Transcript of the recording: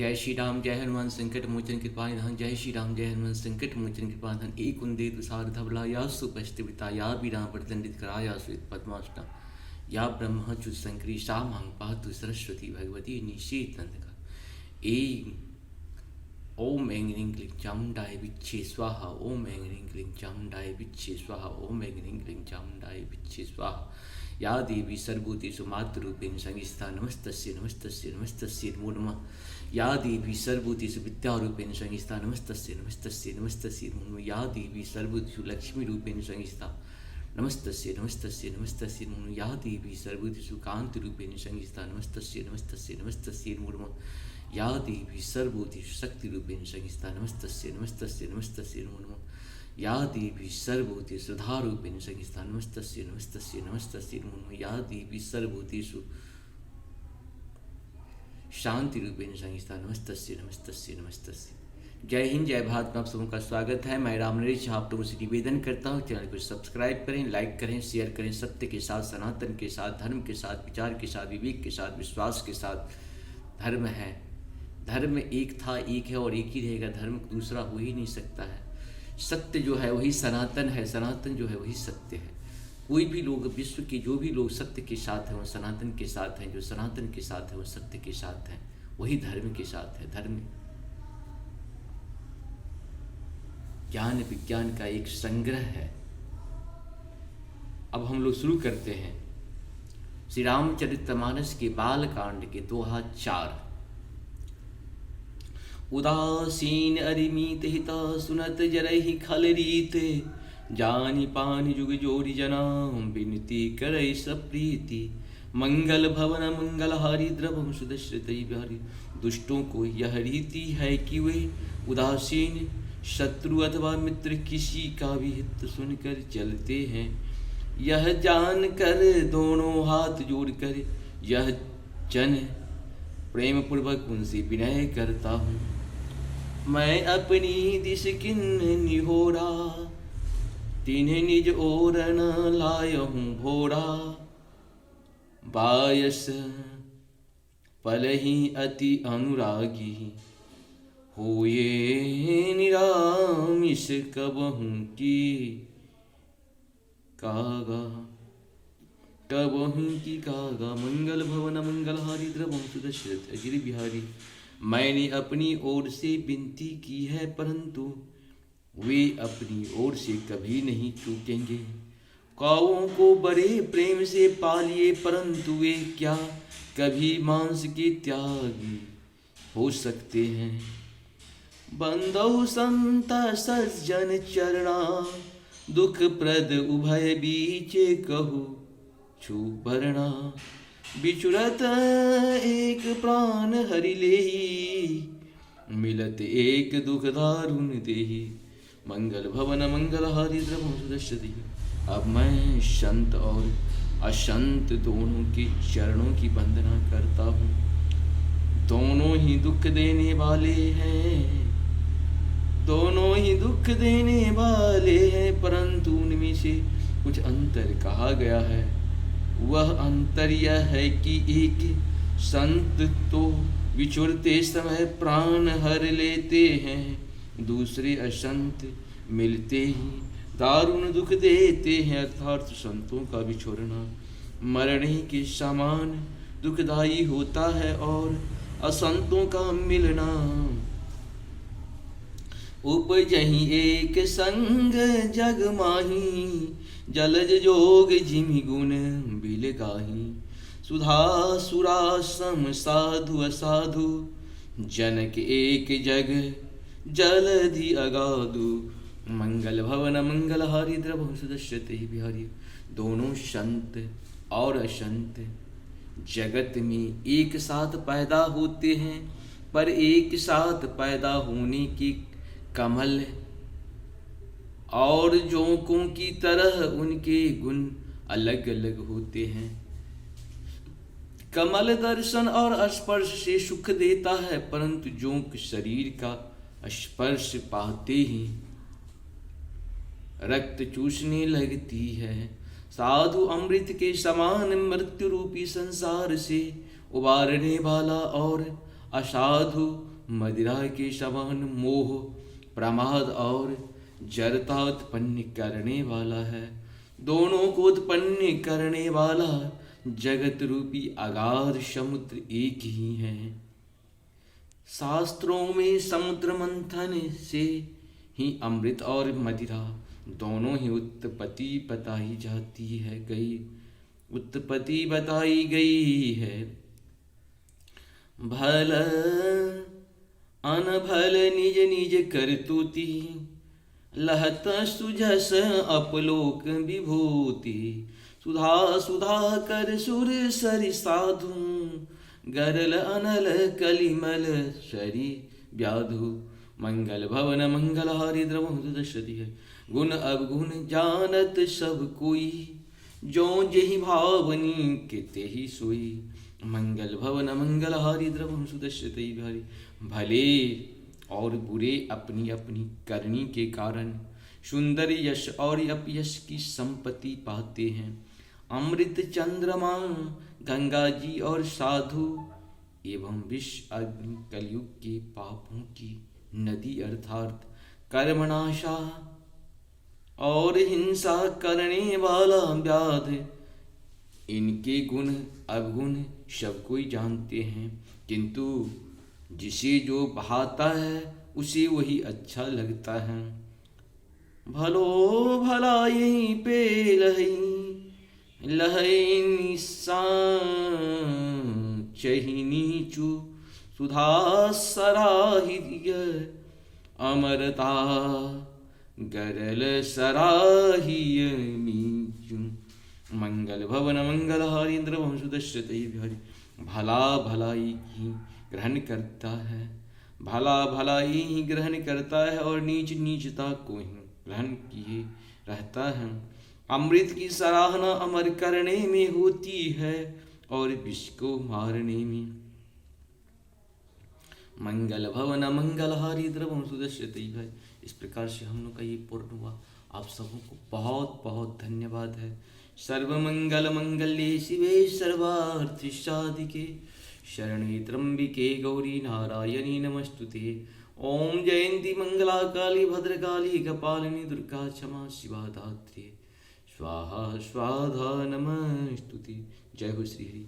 जय श्री राम जय हनुमान संकट मोचन कृपा निधान। जय श्री राम जय हनुमान संकट मोचन कृपा निधान। एक उन्दे तुषार धवला या सुपष्टिता या बीरा प्रदंडित कराया श्वेत पद्मासना या ब्रह्मच्युत संकरी सा मांग पातु सरस्वती भगवती निशीत अंधकार। ए ओम ऐं ह्रीं क्लीं चामुंडाय विच्छे स्वाहा। ओम ऐं ह्रीं क्लीं चामुंडाय विच्छे स्वाहा। ओम ऐं ह्रीं क्लीं चामुंडाय विच्छे स्वाहा। या देवी सर्वभूतेषु मातृरूपेण संस्थिता नमस्तस्यै नमस्तस्यै नमस्तस्यै नमो नमः। या देवी सर्वभूतेषु विद्यारूपेण संस्थिता नमस्तस्यै नमस्तस्यै नमस्तस्यै नमो नमः। या देवी सर्वभूतेषु लक्ष्मीरूपेण संस्थिता नमस्तस्यै नमस्तस्यै नमस्तस्यै नमो नमः। या देवी सर्वभूतेषु कान्तिरूपेण संस्थिता नमस्तस्यै नमस्तस्यै नमस्तस्यै नमो नमः। या देवी सर्वभूतेषु शक्तिरूपेण संस्थिता नमस्तस्यै नमस्तस्यै नमस्तस्यै नमो नमः। या देवी सर्वभूतेषु धारूपेण संस्थिता नमस्तस्यै नमस्तस्यै नमस्तस्यै नमो नमः। या देवी सर्वभूतेषु शांति रूपेण संस्थिता नमस्तस्यै नमस्तस्यै नमस्तस्यै। जय हिंद जय भारत में आप सबों का स्वागत है। मैं राम नरेश आप लोगों से निवेदन करता हूँ चैनल को सब्सक्राइब करें, लाइक करें, शेयर करें। सत्य के साथ, सनातन के साथ, धर्म के साथ, विचार के साथ, विवेक के साथ, विश्वास के साथ धर्म है। धर्म एक था, एक है और एक ही रहेगा। धर्म दूसरा हो ही नहीं सकता है। सत्य जो है वही सनातन है, सनातन जो है वही सत्य है। कोई भी लोग, विश्व के जो भी लोग सत्य के साथ हैं वो सनातन के साथ हैं, जो सनातन के साथ है वो सत्य के साथ हैं, वही धर्म के साथ है। धर्म ज्ञान विज्ञान का एक संग्रह है। अब हम लोग शुरू करते हैं श्री रामचरितमानस के बाल कांड के दोहा 4। उदासीन अरिमीत हिता सुनत जरहि खल रीत। जानी पानी जुग जोरी जनाम विनती करई सप्रीति। मंगल भवन मंगल हारी द्रवम सुदश्रित बिहारी। दुष्टों को यह रीति है कि वे उदासीन शत्रु अथवा मित्र किसी का भी हित सुनकर चलते हैं। यह जान कर दोनों हाथ जोड़कर यह जन प्रेम पूर्वक उनसे विनय करता हूँ। मैं अपनी दिश किन्न निहोरा तिन्हें निज ओर न लायहूँ भोरा। बायस पल ही अति अनुरागी होये निरामिष कबहूँ की कागा। कबहूँ की कागा मंगल भवन मंगल हारी द्रवम सुदशरथ अगिरि बिहारी। मैंने अपनी ओर से विनती की है परंतु वे अपनी ओर से कभी नहीं चूकेंगे। कावों को बड़े प्रेम से पालिए परंतु वे क्या कभी मांस के त्यागी हो सकते हैं। बंदौ संत सज्जन चरणा दुख प्रद उभय बीचे कहु छू भरणा। बिछुड़त एक प्राण हरि लेही मिलत एक दुख दारुण देही। मंगल भवन मंगल हारी द्रवम सुदश्यति। अब मैं संत और असंत दोनों के चरणों की वंदना करता हूँ। दोनों ही दुख देने वाले हैं, दोनों ही दुख देने वाले हैं, परंतु उनमें से कुछ अंतर कहा गया है। वह अंतर यह है कि एक संत तो विछुड़ते समय प्राण हर लेते हैं, दूसरे असंत मिलते ही दारुण दुख देते हैं। अर्थात संतों का विछोड़ना मरने के समान दुखदायी होता है और असंतों का मिलना उपजहि एक संग जग माही। जलज जोग जिमि गुण बिल गाही। सुधा सुरा सम साधु असाधु जनक एक जग जलधि अगाधु। मंगल भवन मंगल हारी द्रवम सुदश्यते बिहारी। दोनों संत और असंत जगत में एक साथ पैदा होते हैं, पर एक साथ पैदा होने की कमल और जोंकों की तरह उनके गुण अलग अलग होते हैं। कमल दर्शन और स्पर्श से सुख देता है, परंतु जोंक शरीर का स्पर्श पाते ही रक्त चूसने लगती है। साधु अमृत के समान मृत्यु रूपी संसार से उबारने वाला और असाधु मदिरा के समान मोह प्रमाद और जड़ता उत्पन्न करने वाला है। दोनों को उत्पन्न करने वाला जगत रूपी अगाध समुद्र एक ही है। शास्त्रों में समुद्र मंथन से ही अमृत और मदिरा दोनों ही उत्पत्ति बताई जाती है उत्पत्ति बताई गई है। भल अनभल निज निज करतुति लहत सुजस अपलोक विभूति सुधा सुधा कर सुर सरि साधु गरल अनल कलिमल सरि व्याधु मंगल भवन मंगल हारि द्रवहु दशति है। गुण अवगुण जानत सब कोई जो जेहि भावनी के तेहि सोई। मंगल भवन मंगल हारि द्रवहु सुदश्यते बिहारी। भले और बुरे अपनी अपनी करनी के कारण सुंदर यश और अपयश की संपत्ति पाते हैं। अमृत चंद्रमा गंगा जी और साधु एवं विश्व अग्नि कलयुग के पापों की नदी अर्थात कर्मनाशा और हिंसा करने वाला व्याध, इनके गुण अवगुण सब कोई जानते हैं, किंतु जिसे जो बहाता है उसे वही अच्छा लगता है। भलो भला यहीं पे लहई निशान चहिनीचु सुधा सराहिय अमरता गरल सराहिय मीचु। मंगल भवन मंगल हारि इंद्र वंशुदश्यते बिहारी। भला भलाई ही ग्रहण करता है, भला भलाई ही ग्रहण करता है और नीच नीचता को ही ग्रहण किए रहता है। अमृत की सराहना अमर करने में होती है और विष को मारने में। मंगल भवन मंगल हारि द्रवम सुदश्यते भाई। इस प्रकार से हम लोग का ये पूर्ण हुआ। आप सबों को बहुत बहुत धन्यवाद है। सर्व मंगल मंगल्ये शिवे सर्वार्थ साधिके शरणे त्र्यंबिके गौरी नारायणी नमस्तुते। ओम जयंती मंगला काली भद्रकाली कपालिनी दुर्गा क्षमा शिवा धात्री स्वाहा स्वाधा नमस्तुते। जय हो श्री हरि।